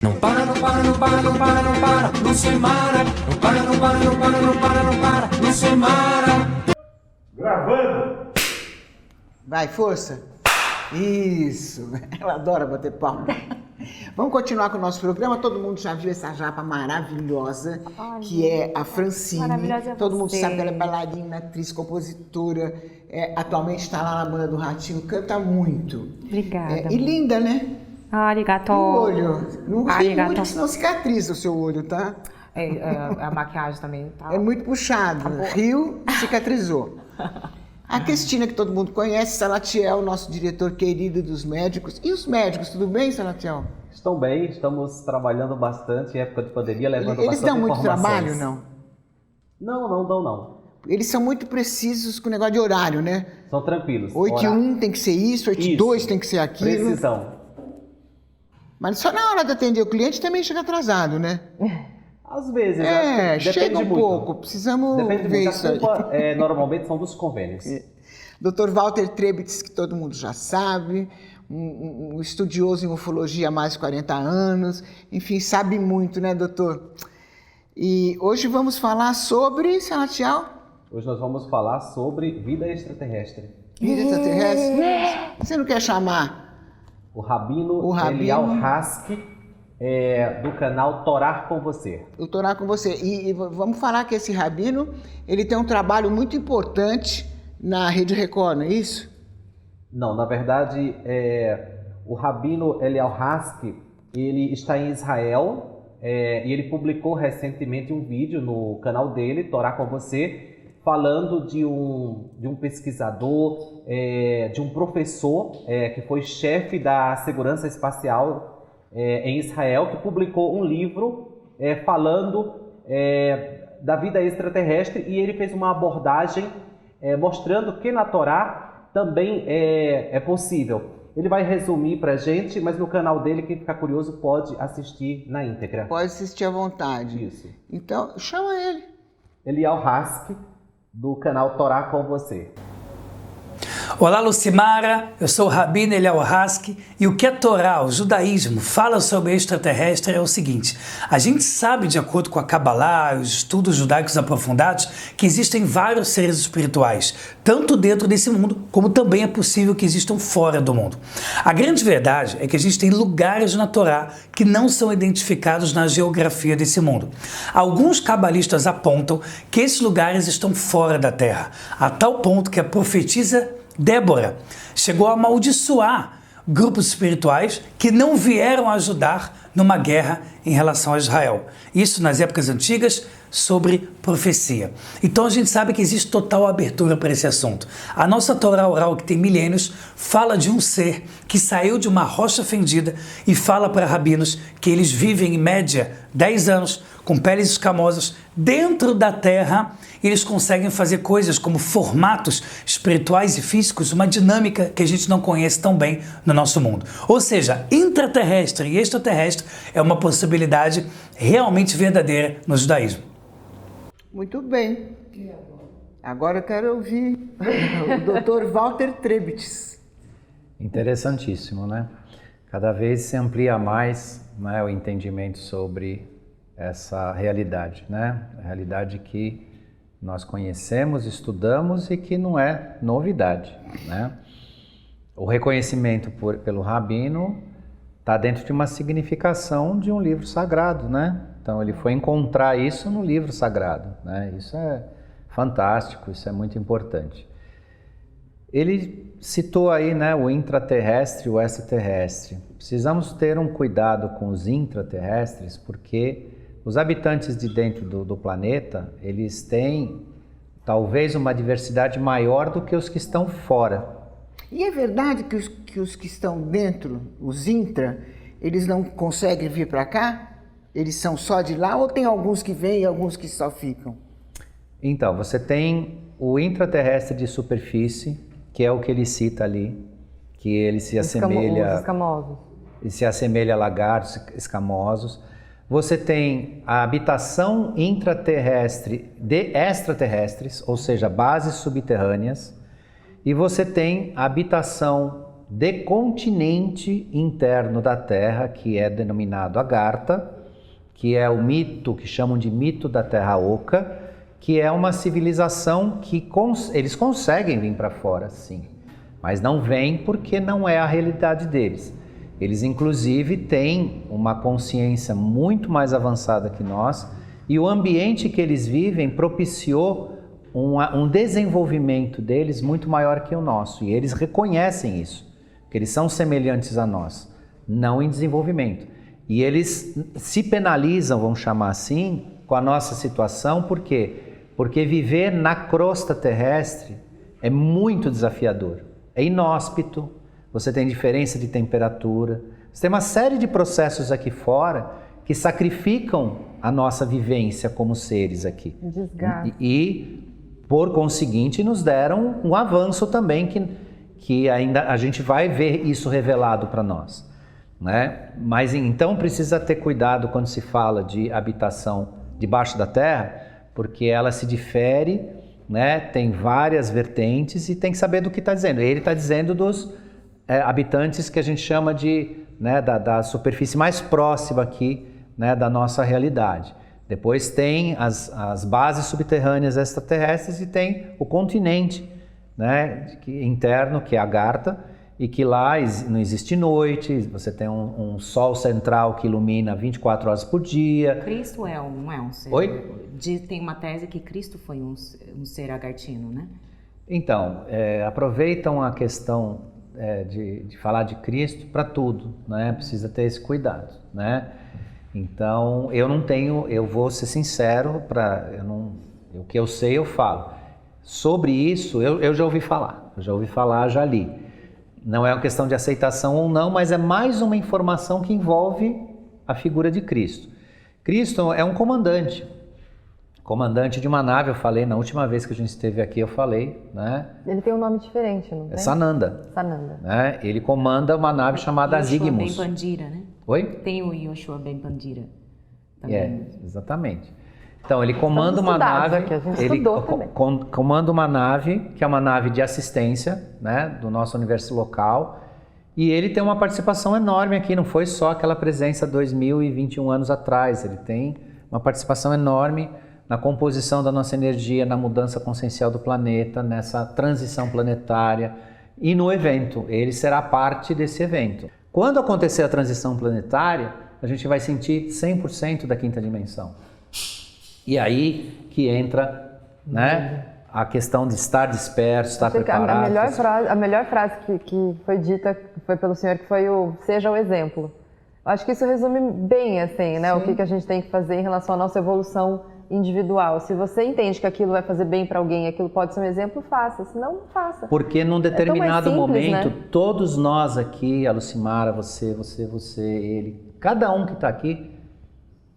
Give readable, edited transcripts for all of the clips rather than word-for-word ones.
Não para, não para, não para, não para, não para, Lucimara. Não para, não para, não para, não para, não para, Lucimara. Gravando! Vai, força! Isso! Ela adora bater palma. Vamos continuar com o nosso programa. Todo mundo já viu essa japa maravilhosa, que é a Francine. Maravilhosa é Todo mundo você. sabe que ela é bailarina, atriz, compositora. Atualmente está lá na banda do Ratinho, canta muito. Obrigada. E linda, né? Arigato. O olho. Não ri Arigato. muito, senão cicatriza o seu olho, tá? A maquiagem também, tá? É muito puxado. Riu, cicatrizou. A Cristina, que todo mundo conhece, Salatiel, nosso diretor querido dos médicos. E os médicos, tudo bem, Salatiel? Estão bem, estamos trabalhando bastante em época de pandemia, levando Eles bastante dão muito informações. trabalho, não? Não dão não. Eles são muito precisos com o negócio de horário, né? São tranquilos. 8 e 1 tem que ser isso, 8 e 2 tem que ser aquilo. Precisão. Mas só na hora de atender o cliente também chega atrasado, né? Às vezes, acho que chega depende um muito. pouco. Precisamos Depende ver muito. isso A aí. culpa normalmente são dos convênios. Dr. Walter Trebitz, que todo mundo já sabe, um estudioso em ufologia há mais de 40 anos, enfim, sabe muito, né, doutor? E hoje vamos falar sobre, Salatiel, Hoje nós vamos falar sobre vida extraterrestre. vida extraterrestre. Você não quer chamar O Rabino Rabino. Elial Hask, do canal Torar com Você. o Torá com você? E vamos falar que esse rabino, ele tem um trabalho muito importante na Rede Record, não é isso? Não, na verdade, o Rabino Elial Hask, ele está em Israel e ele publicou recentemente um vídeo no canal dele, Torar com Você, falando de um pesquisador, de um professor que foi chefe da segurança espacial em Israel, que publicou um livro falando da vida extraterrestre, e ele fez uma abordagem mostrando que na Torá também é possível. Ele vai resumir pra gente, mas no canal dele, quem ficar curioso pode assistir na íntegra. Pode assistir à vontade. Isso. Então, chama ele. Elial Hask, do canal Torá com Você. Olá, Lucimara, eu sou o Rabino Elial Hask, e o que a Torá, o judaísmo, fala sobre extraterrestre é o seguinte: a gente sabe, de acordo com a Kabbalah, os estudos judaicos aprofundados, que existem vários seres espirituais, tanto dentro desse mundo, como também é possível que existam fora do mundo. A grande verdade é que a gente tem lugares na Torá que não são identificados na geografia desse mundo. Alguns cabalistas apontam que esses lugares estão fora da Terra, a tal ponto que a profetisa Débora chegou a amaldiçoar grupos espirituais que não vieram ajudar numa guerra em relação a Israel. Isso nas épocas antigas, sobre profecia. Então a gente sabe que existe total abertura para esse assunto. A nossa Torá oral, que tem milênios, fala de um ser que saiu de uma rocha fendida e fala para rabinos que eles vivem em média 10 anos com peles escamosas dentro da terra, e eles conseguem fazer coisas como formatos espirituais e físicos, uma dinâmica que a gente não conhece tão bem no nosso mundo. Ou seja, intraterrestre e extraterrestre é uma possibilidade realmente verdadeira no judaísmo. Muito bem. Agora eu quero ouvir o Dr. Walter Trebitz. Interessantíssimo, né? Cada vez se amplia mais, né, o entendimento sobre essa realidade, né? A realidade que nós conhecemos, estudamos e que não é novidade, né? O reconhecimento pelo Rabino está dentro de uma significação de um livro sagrado, né? Então ele foi encontrar isso no livro sagrado, né? Isso é fantástico, isso é muito importante. Ele citou aí, né, o intraterrestre e o extraterrestre. Precisamos ter um cuidado com os intraterrestres, porque os habitantes de dentro do planeta, eles têm talvez uma diversidade maior do que os que estão fora. E é verdade que os que estão dentro, os intra, eles não conseguem vir para cá? Eles são só de lá, ou tem alguns que vêm e alguns que só ficam? Então, você tem o intraterrestre de superfície, que é o que ele cita ali, que ele se assemelha... Os escamosos. Ele se assemelha a lagartos escamosos. Você tem a habitação intraterrestre de extraterrestres, ou seja, bases subterrâneas. E você tem a habitação de continente interno da Terra, que é denominado Agartha, que é o mito que chamam de mito da Terra Oca, que é uma civilização que eles conseguem vir para fora, sim, mas não vêm porque não é a realidade deles. Eles, inclusive, têm uma consciência muito mais avançada que nós, e o ambiente que eles vivem propiciou um desenvolvimento deles muito maior que o nosso, e eles reconhecem isso, que eles são semelhantes a nós, não em desenvolvimento. E eles se penalizam, vamos chamar assim, com a nossa situação, por quê? Porque viver na crosta terrestre é muito desafiador, é inóspito, você tem diferença de temperatura, você tem uma série de processos aqui fora que sacrificam a nossa vivência como seres aqui. Desgaste. E por conseguinte, nos deram um avanço também que ainda a gente vai ver isso revelado para nós, né? Mas então precisa ter cuidado quando se fala de habitação debaixo da terra, porque ela se difere, né? Tem várias vertentes e tem que saber do que está dizendo. Ele está dizendo dos habitantes que a gente chama de, né, da superfície mais próxima aqui, né, da nossa realidade. Depois tem as bases subterrâneas extraterrestres e tem o continente, né, interno, que é Agartha, e que lá não existe noite, você tem um sol central que ilumina 24 horas por dia. Cristo não é um ser. Oi? Tem uma tese que Cristo foi um ser agartino, né? Então, aproveitam a questão de falar de Cristo para tudo, né? Precisa ter esse cuidado, né? Então, eu vou ser sincero, o que eu sei eu falo. Sobre isso, eu já ouvi falar, já li. Não é uma questão de aceitação ou não, mas é mais uma informação que envolve a figura de Cristo. Cristo é um comandante de uma nave, eu falei na última vez que a gente esteve aqui, eu falei, né? Ele tem um nome diferente, não tem? É Sananda. Sananda. Né? Ele comanda uma nave chamada Zygmus. Yoshua Ben Pandira, né? Oi? Tem o Yoshua Ben Pandira também. Exatamente. Então, ele comanda uma nave, aqui, a gente estudou também. Comanda uma nave, que é uma nave de assistência, né, do nosso universo local, e ele tem uma participação enorme aqui, não foi só aquela presença 2021 anos atrás, ele tem uma participação enorme na composição da nossa energia, na mudança consciencial do planeta, nessa transição planetária e no evento. Ele será parte desse evento. Quando acontecer a transição planetária, a gente vai sentir 100% da quinta dimensão. E aí que entra, né, a questão de estar disperso, estar preparado. A melhor frase que foi dita foi pelo senhor, que foi seja o exemplo. Eu acho que isso resume bem, assim, né, o que a gente tem que fazer em relação à nossa evolução individual. Se você entende que aquilo vai fazer bem para alguém, aquilo pode ser um exemplo, faça. Se não, faça. Porque num determinado momento, né? todos nós aqui, a Lucimara, você, ele, cada um que está aqui,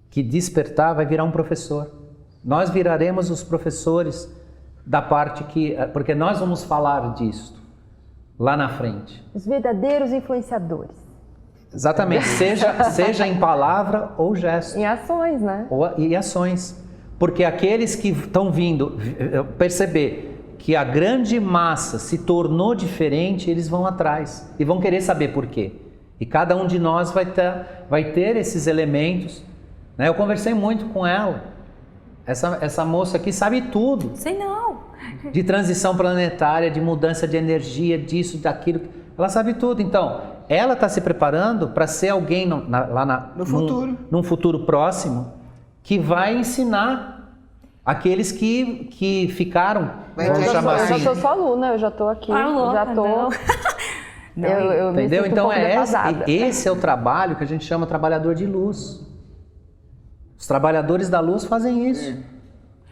que despertar, vai virar um professor. Nós viraremos os professores da parte porque nós vamos falar disso lá na frente. Os verdadeiros influenciadores. Exatamente, seja em palavra ou gesto. Em ações, né? E ações. Porque aqueles que estão vindo perceber que a grande massa se tornou diferente, eles vão atrás e vão querer saber por quê. E cada um de nós vai ter esses elementos, né? Eu conversei muito com ela. Essa moça aqui sabe tudo. Sei não. De transição planetária, de mudança de energia, disso, daquilo. Ela sabe tudo. Então, ela está se preparando para ser alguém no futuro. Num futuro próximo, que vai ensinar aqueles que ficaram, vamos chamar assim. Eu já sou sua aluna, eu já estou aqui. Já estou. Eu entendeu? Então esse é o trabalho que a gente chama trabalhador de luz. Os trabalhadores da luz fazem isso.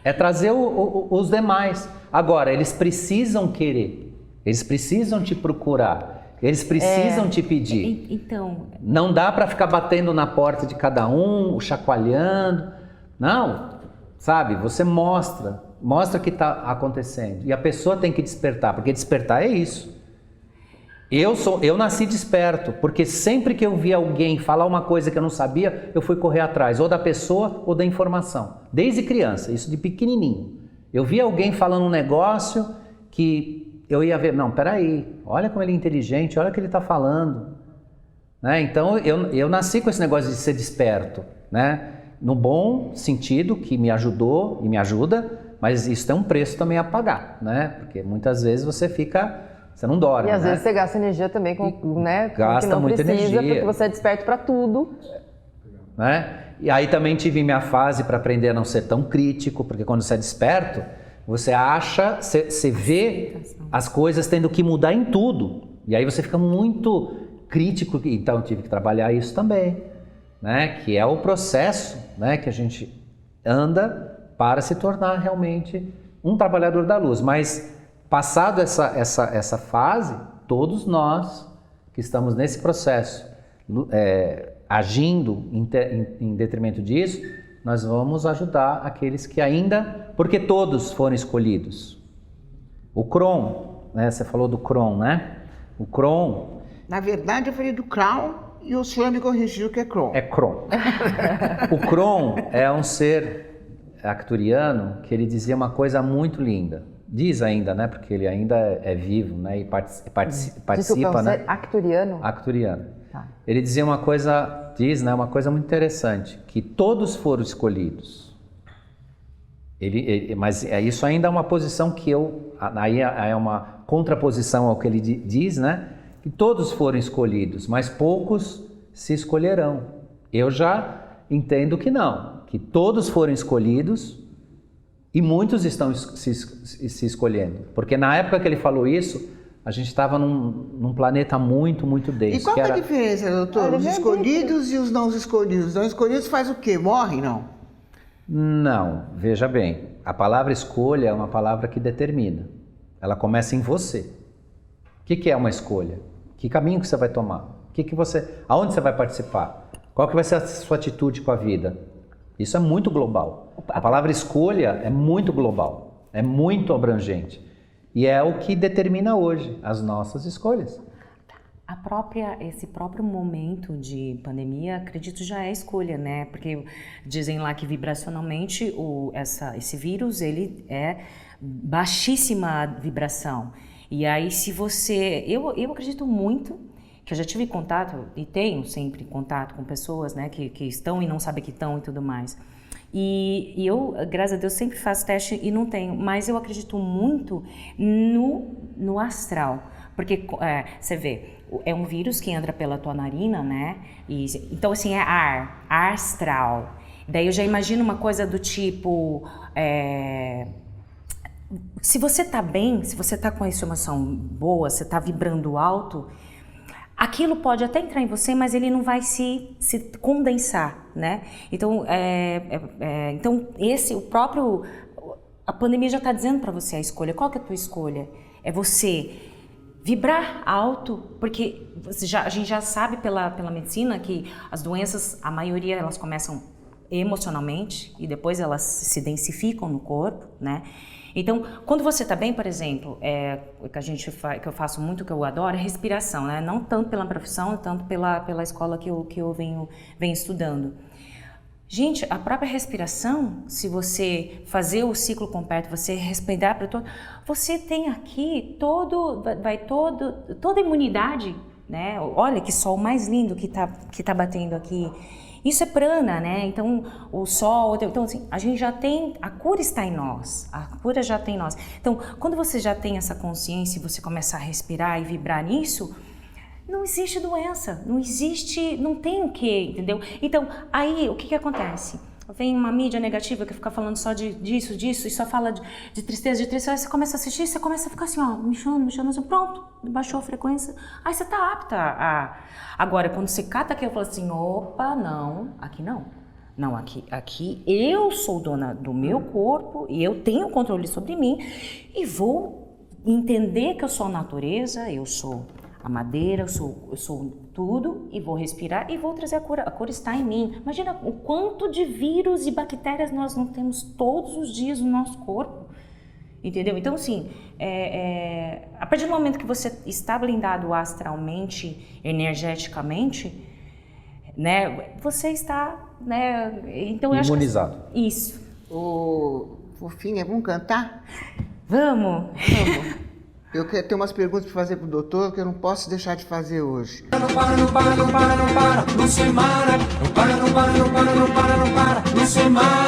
É trazer os demais. Agora, eles precisam querer. Eles precisam te procurar. Eles precisam te pedir. Então, não dá para ficar batendo na porta de cada um, chacoalhando. Não, sabe? Você mostra o que está acontecendo. E a pessoa tem que despertar, porque despertar é isso. Eu nasci desperto, porque sempre que eu vi alguém falar uma coisa que eu não sabia, eu fui correr atrás, ou da pessoa ou da informação. Desde criança, isso de pequenininho. Eu vi alguém falando um negócio que eu ia ver, não, peraí, olha como ele é inteligente, olha o que ele está falando. Né? Então, eu nasci com esse negócio de ser desperto, né? No bom sentido, que me ajudou e me ajuda, mas isso tem um preço também a pagar, né? Porque muitas vezes você não dorme, E às né? vezes você gasta energia também com, né, com o que Gasta não muita precisa, energia. porque você é desperto para tudo. Né? E aí também tive minha fase para aprender a não ser tão crítico, porque quando você é desperto, você acha, você vê as coisas tendo que mudar em tudo. E aí você fica muito crítico, então eu tive que trabalhar isso também, né? Que é o processo, né, que a gente anda para se tornar realmente um trabalhador da luz. Mas passado essa fase, todos nós que estamos nesse processo, agindo em detrimento disso, nós vamos ajudar aqueles que ainda, porque todos foram escolhidos. O Kron, né? Você falou do Kron, né? O Kron... Na verdade, eu falei do Crown e o senhor me corrigiu que é Kron. É Kron. O Kron é um ser arcturiano que ele dizia uma coisa muito linda. Diz ainda, né? Porque ele ainda é vivo, né? E participa, Desculpa, né? ser arcturiano? Arcturiano. Tá. Ele dizia uma coisa, né? Uma coisa muito interessante, que todos foram escolhidos. Mas isso ainda é uma posição que aí é uma contraposição ao que ele diz, né? Que todos foram escolhidos, mas poucos se escolherão. Eu já entendo que não, que todos foram escolhidos e muitos estão se escolhendo. Porque na época que ele falou isso, a gente estava num planeta muito, muito denso. E qual que é a diferença, doutor? Os escolhidos e os não escolhidos? Os não escolhidos faz o quê? Morrem, não? Não, veja bem. A palavra escolha é uma palavra que determina. Ela começa em você. O que é uma escolha? Que caminho que você vai tomar? Aonde você vai participar? Qual que vai ser a sua atitude com a vida? Isso é muito global. A palavra escolha é muito global, é muito abrangente. E é o que determina hoje as nossas escolhas. Esse próprio momento de pandemia, acredito, já é escolha, né? Porque dizem lá que vibracionalmente esse vírus, ele é baixíssima vibração. E aí se você... Eu acredito muito, que eu já tive contato, e tenho sempre contato com pessoas, né, que estão e não sabem que estão e tudo mais. E eu, graças a Deus, sempre faço teste e não tenho, mas eu acredito muito no astral. Porque você vê, é um vírus que entra pela tua narina, né? Então, assim, é ar astral. Daí eu já imagino uma coisa do tipo... se você tá bem, se você tá com a emoção boa, você tá vibrando alto, aquilo pode até entrar em você, mas ele não vai se condensar, né? Então, a pandemia já está dizendo para você a escolha. Qual que é a tua escolha? É você vibrar alto, porque a gente já sabe pela medicina que as doenças, a maioria, elas começam emocionalmente e depois elas se densificam no corpo, né? Então, quando você está bem, por exemplo, que eu faço muito, que eu adoro, é respiração, né? Não tanto pela profissão, tanto pela escola que eu venho estudando. Gente, a própria respiração, se você fazer o ciclo completo, você respirar para todo, você tem aqui toda a imunidade, né? Olha que sol mais lindo que tá batendo aqui. Isso é prana, né? Então, o sol... Então, assim, a gente já tem... A cura está em nós. A cura já tem em nós. Então, quando você já tem essa consciência e você começa a respirar e vibrar nisso, não existe doença. Não existe... Não tem o quê, entendeu? Então, aí, o que acontece? Vem uma mídia negativa que fica falando só disso, e só fala de tristeza, aí você começa a assistir, você começa a ficar assim, ó, me chamando, assim, pronto, baixou a frequência, aí você tá apta a... Agora, quando você cata aqui, eu falo assim, opa, não, aqui não. Não, aqui eu sou dona do meu corpo e eu tenho controle sobre mim e vou entender que eu sou a natureza, eu sou a madeira, eu sou tudo e vou respirar e vou trazer a cura está em mim. Imagina o quanto de vírus e bactérias nós não temos todos os dias no nosso corpo, entendeu? Então, assim, a partir do momento que você está blindado astralmente, energeticamente, né, você está, né, então eu imunizado. Acho que, isso. Ô, fofinha, vamos cantar? Vamos. Eu quero ter umas perguntas para fazer para o doutor que eu não posso deixar de fazer hoje. Não para, Lucimara. Não para, Lucimara.